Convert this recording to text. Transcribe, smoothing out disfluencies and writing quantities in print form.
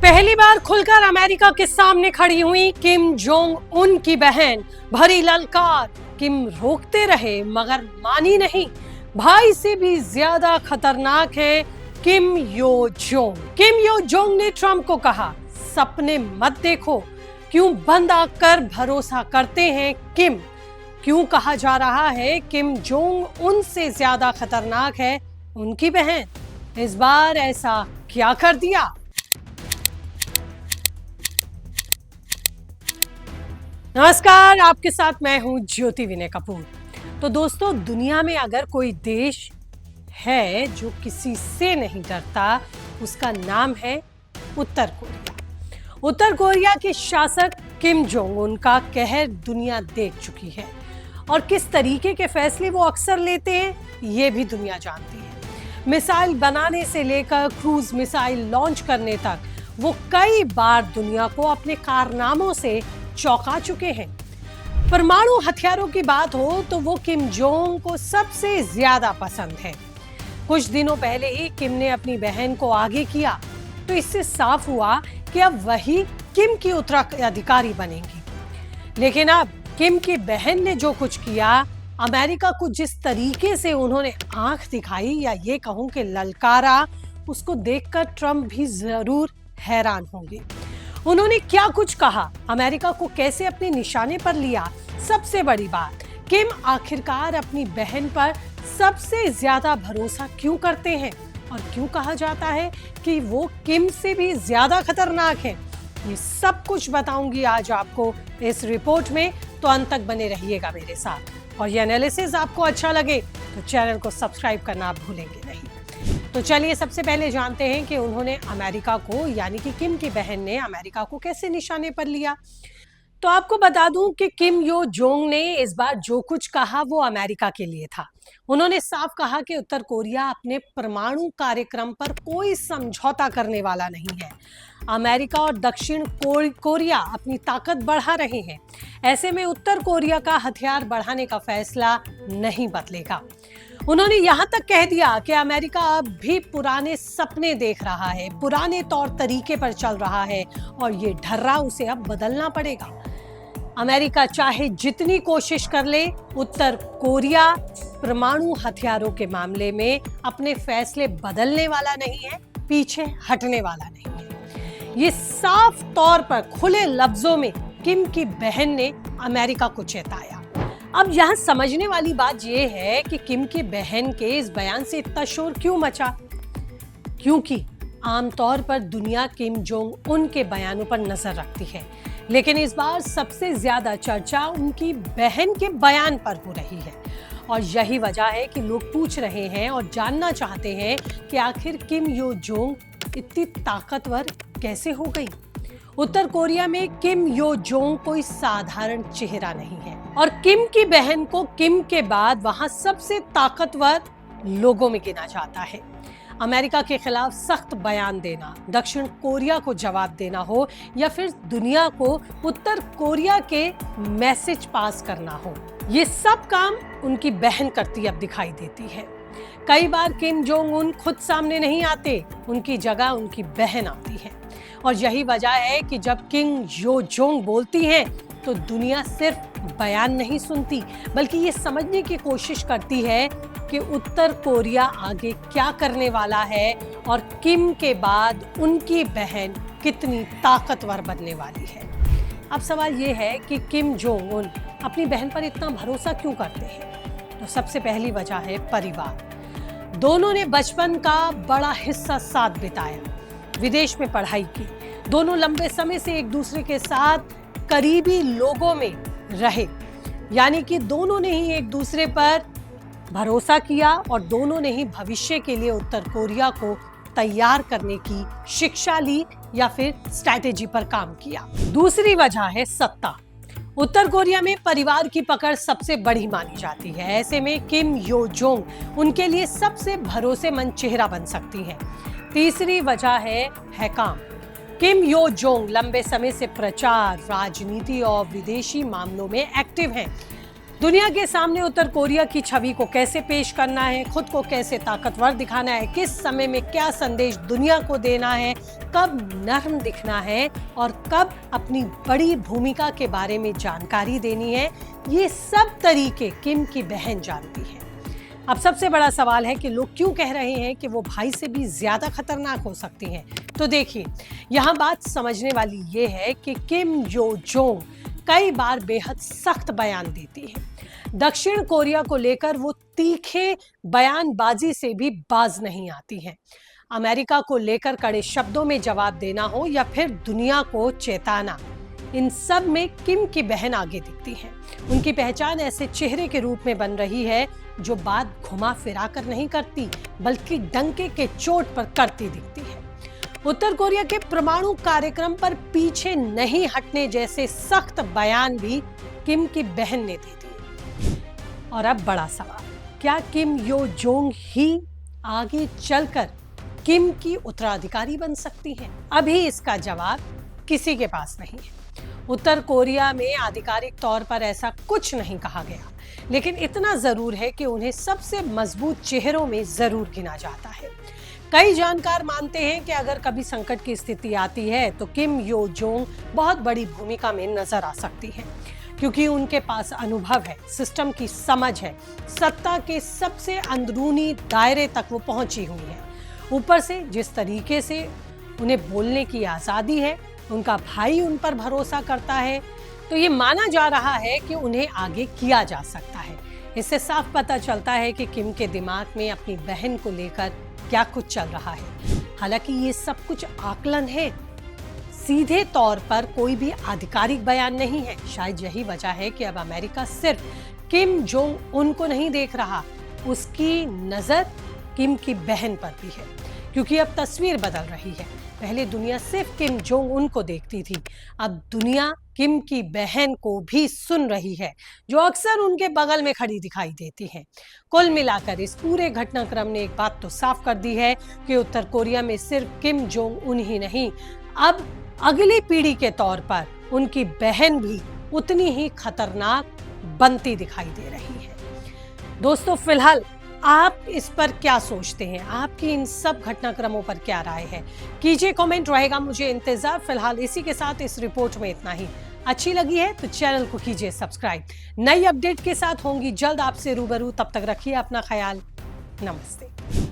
पहली बार खुलकर अमेरिका के सामने खड़ी हुई किम जोंग उन की बहन। भरी ललकार, किम रोकते रहे मगर मानी नहीं। भाई से भी ज्यादा खतरनाक है किम यो जोंग। किम यो जोंग ने ट्रंप को कहा, सपने मत देखो। क्यों बंद आंख कर भरोसा करते हैं किम? क्यों कहा जा रहा है किम जोंग उनसे ज्यादा खतरनाक है उनकी बहन? इस बार ऐसा क्या कर दिया? नमस्कार, आपके साथ मैं हूं ज्योति विनय कपूर। तो दोस्तों, दुनिया में अगर कोई देश है जो किसी से नहीं डरता, उसका नाम है उत्तर कोरिया। उत्तर कोरिया के शासक किम जोंग उन का कहर दुनिया देख चुकी है और किस तरीके के फैसले वो अक्सर लेते हैं ये भी दुनिया जानती है। मिसाइल बनाने से लेकर क्रूज मिसाइल लॉन्च करने तक वो कई बार दुनिया को अपने कारनामों से चौंका चुके हैं। परमाणु हथियारों की बात हो तो वो किम जोंग को सबसे ज्यादा पसंद है। कुछ दिनों पहले ही किम ने अपनी बहन को आगे किया तो इससे साफ हुआ कि अब वही किम की उत्तराधिकारी बनेंगी। लेकिन अब किम की बहन ने जो कुछ किया, अमेरिका को जिस तरीके से उन्होंने आंख दिखाई या ये कहूं कि ललकारा, उसको देखकर ट्रंप भी जरूर हैरान होंगे। उन्होंने क्या कुछ कहा, अमेरिका को कैसे अपने निशाने पर लिया। सबसे बड़ी बात, किम आखिरकार अपनी बहन पर सबसे ज्यादा भरोसा क्यों करते हैं और क्यों कहा जाता है कि वो किम से भी ज्यादा खतरनाक है। ये सब कुछ बताऊंगी आज आपको इस रिपोर्ट में, तो अंत तक बने रहिएगा मेरे साथ। और ये एनालिसिस आपको अच्छा लगे तो चैनल को सब्सक्राइब करना आप भूलेंगे नहीं। तो चलिए सबसे पहले जानते हैं कि उन्होंने अमेरिका को, यानी कि किम की बहन ने अमेरिका को कैसे निशाने पर लिया। तो आपको बता दूं कि किम यो जोंग ने इस बार जो कुछ कहा वो अमेरिका के लिए था। उन्होंने साफ कहा कि उत्तर कोरिया अपने परमाणु कार्यक्रम पर कोई समझौता करने वाला नहीं है। अमेरिका और दक्षिण कोरिया अपनी ताकत बढ़ा रहे हैं। ऐसे में उत्तर कोरिया का हथियार बढ़ाने का फैसला नहीं बदलेगा। उन्होंने यहां तक कह दिया कि अमेरिका अब भी पुराने सपने देख रहा है, पुराने तौर तरीके पर चल रहा है और ये ढर्रा उसे अब बदलना पड़ेगा। अमेरिका चाहे जितनी कोशिश कर ले, उत्तर कोरिया परमाणु हथियारों के मामले में अपने फैसले बदलने वाला नहीं है, पीछे हटने वाला नहीं है। ये साफ तौर पर खुले लफ्जों में किम की बहन ने अमेरिका को चेताया। अब यहाँ समझने वाली बात यह है कि किम की बहन के इस बयान से इतना शोर क्यों मचा, क्योंकि आमतौर पर दुनिया किम जोंग उन के बयानों पर नजर रखती है, लेकिन इस बार सबसे ज्यादा चर्चा उनकी बहन के बयान पर हो रही है। और यही वजह है कि लोग पूछ रहे हैं और जानना चाहते हैं कि आखिर किम यो जोंग इतनी ताकतवर कैसे हो गई। उत्तर कोरिया में किम यो जोंग कोई साधारण चेहरा नहीं है और किम की बहन को किम के बाद वहां सबसे ताकतवर लोगों में गिना जाता है। अमेरिका के खिलाफ सख्त बयान देना, दक्षिण कोरिया को जवाब देना हो या फिर दुनिया को उत्तर कोरिया के मैसेज पास करना हो, ये सब काम उनकी बहन करती अब दिखाई देती है। कई बार किम जोंग उन खुद सामने नहीं आते, उनकी जगह उनकी बहन आती है। और यही वजह है कि जब किम यो जोंग बोलती हैं तो दुनिया सिर्फ बयान नहीं सुनती, बल्कि ये समझने की कोशिश करती है कि उत्तर कोरिया आगे क्या करने वाला है और किम के बाद उनकी बहन कितनी ताकतवर बनने वाली है। अब सवाल ये है कि किम जोंग उन अपनी बहन पर इतना भरोसा क्यों करते हैं? तो सबसे पहली वजह है परिवार। दोनों ने बचपन का बड़ा हिस्सा साथ बिताया, विदेश में पढ़ाई की, दोनों लंबे समय से एक दूसरे के साथ करीबी लोगों में रहे, यानी कि दोनों ने ही एक दूसरे पर भरोसा किया और दोनों ने ही भविष्य के लिए उत्तर कोरिया को तैयार करने की शिक्षा ली या फिर स्ट्रैटेजी पर काम किया। दूसरी वजह है सत्ता। उत्तर कोरिया में परिवार की पकड़ सबसे बड़ी मानी जाती है। ऐसे में किम यो जोंग उनके लिए सबसे भरोसेमंद चेहरा बन सकती हैं। तीसरी वजह है काम। किम यो जोंग लंबे समय से प्रचार, राजनीति और विदेशी मामलों में एक्टिव हैं। दुनिया के सामने उत्तर कोरिया की छवि को कैसे पेश करना है, खुद को कैसे ताकतवर दिखाना है, किस समय में क्या संदेश दुनिया को देना है, कब नर्म दिखना है और कब अपनी बड़ी भूमिका के बारे में जानकारी देनी है, ये सब तरीके किम की बहन जानती है। अब सबसे बड़ा सवाल है कि लोग क्यों कह रहे हैं कि वो भाई से भी ज्यादा खतरनाक हो सकती हैं। तो देखिए, यहाँ बात समझने वाली ये है कि किम यो जोंग कई बार बेहद सख्त बयान देती है। दक्षिण कोरिया को लेकर वो तीखे बयानबाजी से भी बाज नहीं आती हैं। अमेरिका को लेकर कड़े शब्दों में जवाब देना हो या फिर दुनिया को चेताना, इन सब में किम की बहन आगे दिखती हैं। उनकी पहचान ऐसे चेहरे के रूप में बन रही है जो बात घुमा फिरा कर नहीं करती, बल्कि डंके के चोट पर करती दिखती है। उत्तर कोरिया के परमाणु कार्यक्रम पर पीछे नहीं हटने जैसे सख्त बयान भी किम की बहन ने दे दिए। और अब बड़ा सवाल, क्या किम यो जोंग ही आगे चलकर किम की उत्तराधिकारी बन सकती हैं? अभी इसका जवाब किसी के पास नहीं है। उत्तर कोरिया में आधिकारिक तौर पर ऐसा कुछ नहीं कहा गया, लेकिन इतना जरूर है कि उन्हें सबसे मजबूत चेहरों में जरूर गिना जाता है। कई जानकार मानते हैं कि अगर कभी संकट की स्थिति आती है तो किम यो जोंग बहुत बड़ी भूमिका में नजर आ सकती है, क्योंकि उनके पास अनुभव है, सिस्टम की समझ है, सत्ता के सबसे अंदरूनी दायरे तक वो पहुंची हुई है। ऊपर से जिस तरीके से उन्हें बोलने की आजादी है, उनका भाई उन पर भरोसा करता है, तो ये माना जा रहा है कि उन्हें आगे किया जा सकता है। इससे साफ पता चलता है कि किम के दिमाग में अपनी बहन को लेकर क्या कुछ चल रहा है। हालांकि ये सब कुछ आकलन है, सीधे तौर पर कोई भी आधिकारिक बयान नहीं है। शायद यही वजह है कि अब अमेरिका सिर्फ किम जोंग उन को नहीं देख रहा, उसकी नजर किम की बहन पर भी है, क्योंकि अब तस्वीर बदल रही है। पहले दुनिया सिर्फ किम जोंग उन को देखती थी, अब दुनिया किम की बहन को भी सुन रही है, जो अक्सर उनके बगल में खड़ी दिखाई देती है। कुल मिलाकर इस पूरे घटनाक्रम ने एक बात तो साफ कर दी है कि उत्तर कोरिया में सिर्फ किम जोंग उन ही नहीं, अब अगली पीढ़ी के तौर पर उनकी बहन भी उतनी ही खतरनाक बनती दिखाई दे रही है। दोस्तों, फिलहाल आप इस पर क्या सोचते हैं? आपकी इन सब घटनाक्रमों पर क्या राय है? कीजिए कमेंट, रहेगा मुझे इंतजार। फिलहाल इसी के साथ इस रिपोर्ट में इतना ही। अच्छी लगी है तो चैनल को कीजिए सब्सक्राइब। नई अपडेट के साथ होंगी जल्द आपसे रूबरू, तब तक रखिए अपना ख्याल। नमस्ते।